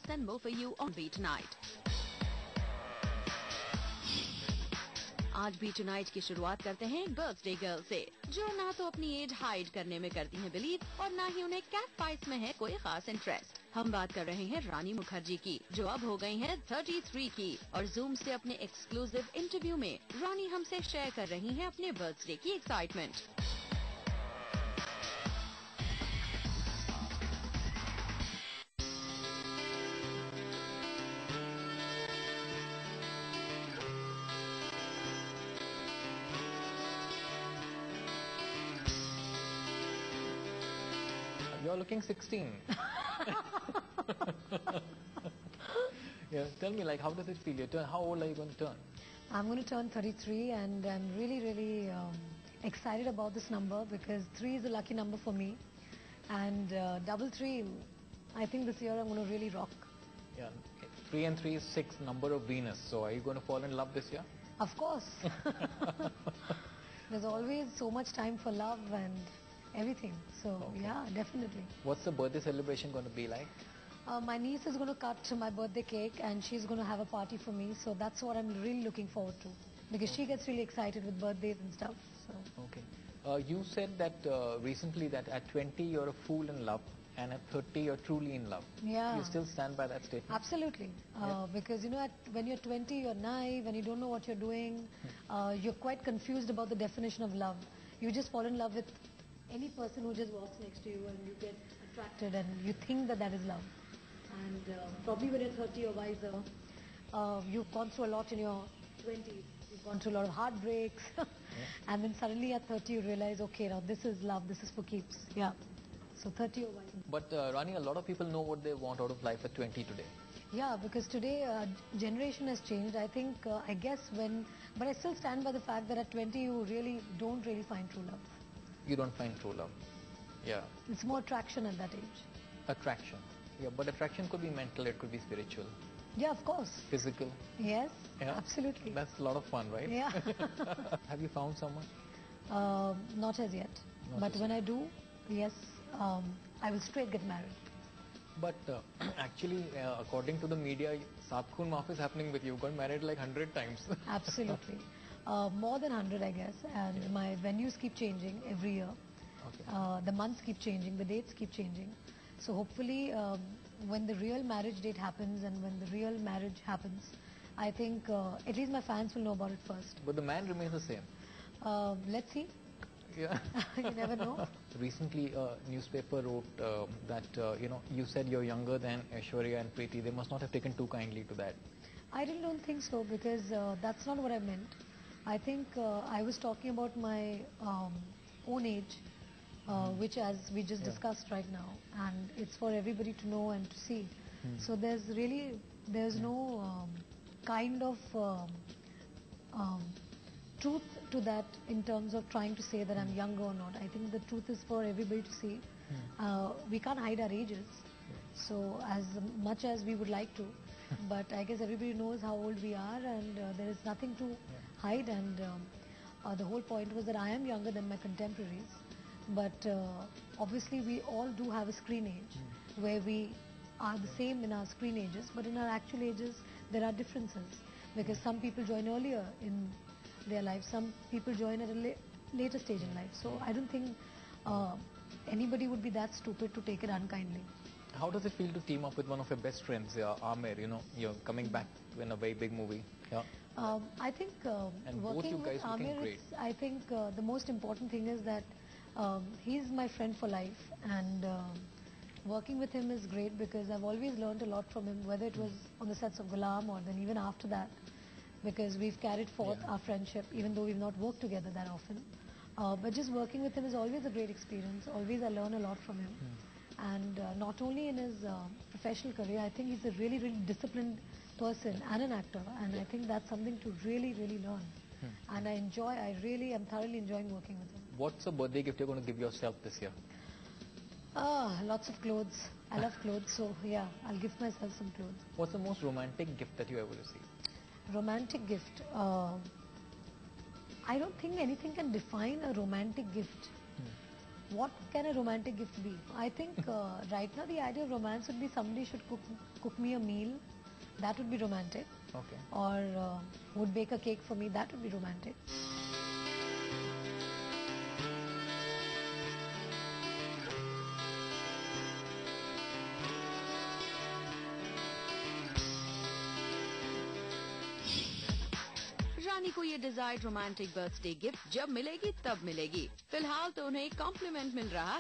best and more for you on Be Tonight. आज B tonight की शुरुआत करते हैं बर्थडे गर्ल से, जो ना तो अपनी एज हाइड करने में करती हैं बिलीव और ना ही उन्हें कैट फाइट्स में है कोई खास इंटरेस्ट। हम बात कर रहे हैं रानी मुखर्जी की, जो अब हो गई हैं 33 की, और जूम से अपने एक्सक्लूसिव इंटरव्यू में रानी हमसे शेयर कर रही हैं अपने बर्थडे की excitement. You're looking 16. Yeah, tell me, like, how does it feel? How old are you going to turn? I'm going to turn 33, and I'm really excited about this number because 3 is a lucky number for me, and 33, I think this year I'm going to really rock. Yeah, 3 and 3 is 6, number of Venus. So, are you going to fall in love this year? Of course. There's always so much time for love and everything. So, Okay. yeah, definitely. What's the birthday celebration going to be like? My niece is going to cut my birthday cake and she's going to have a party for me. So that's what I'm really looking forward to, because she gets really excited with birthdays and stuff. So. Okay. You said that recently that at 20 you're a fool in love and at 30 you're truly in love. Yeah. You still stand by that statement? Absolutely. Because, you know, when you're 20, you're naive and you don't know what you're doing. You're quite confused about the definition of love. You just fall in love with any person who just walks next to you and you get attracted and you think that that is love. And probably when you're 30 or wiser, you've gone through a lot in your 20s. You've gone through a lot of heartbreaks. And then suddenly at 30 you realize, okay, now this is love, this is for keeps. Yeah. So 30 or wiser. But Rani, a lot of people know what they want out of life at 20 today. Yeah, because today generation has changed. I think, I guess but I still stand by the fact that at 20 you don't really find true love. You don't find true love. Yeah. It's more attraction at that age. Attraction. Yeah, but attraction could be mental, it could be spiritual. Yeah, of course. Physical. Yes, Yeah. absolutely. That's a lot of fun, right? Yeah. Have you found someone? Not as yet. Not But as when yet. I do, yes, I will straight get married. But actually, according to the media, Saat Khoon Maaf is happening with you. You got married like 100 times. Absolutely. More than 100, I guess. And my venues keep changing every year. Okay. The months keep changing, the dates keep changing. So hopefully, when the real marriage date happens and when the real marriage happens, I think at least my fans will know about it first. But the man remains the same. Let's see. Yeah. You never know. Recently, a newspaper wrote that, you said you're younger than Aishwarya and Preeti. They must not have taken too kindly to that. I really don't think so, because that's not what I meant. I think I was talking about my own age, which as we just discussed right now, and it's for everybody to know and to see. So there's no kind of truth to that in terms of trying to say that I'm younger or not. I think the truth is for everybody to see. We can't hide our ages, so as much as we would like to. But I guess everybody knows how old we are, and there is nothing to hide. And the whole point was that I am younger than my contemporaries. But obviously we all do have a screen age where we are the same in our screen ages, but in our actual ages there are differences, because some people join earlier in their life, some people join at a later stage in life. So I don't think anybody would be that stupid to take it unkindly. How does it feel to team up with one of your best friends, Aamir? You're coming back in a very big movie. Yeah. I think And both working you guys with looking Aamir, great. I think the most important thing is that he's my friend for life, and working with him is great because I've always learned a lot from him, whether it was on the sets of Gulam or then even after that, because we've carried forth our friendship even though we've not worked together that often. But just working with him is always a great experience. Always I learn a lot from him. And not only in his professional career, I think he's a really disciplined person and an actor, and I think that's something to really learn. And I am thoroughly enjoying working with him. What's a birthday gift you're going to give yourself this year? Lots of clothes. I love clothes, so yeah, I'll give myself some clothes. What's the most romantic gift that you ever received? Romantic gift. I don't think anything can define a romantic gift. what can a romantic gift be? I think right now the idea of romance would be somebody should cook me a meal. That would be romantic. Okay. Or would bake a cake for me. That would be romantic. रानी को ये desired romantic birthday gift जब मिलेगी तब मिलेगी। फिलहाल तो उन्हें complement मिल रहा है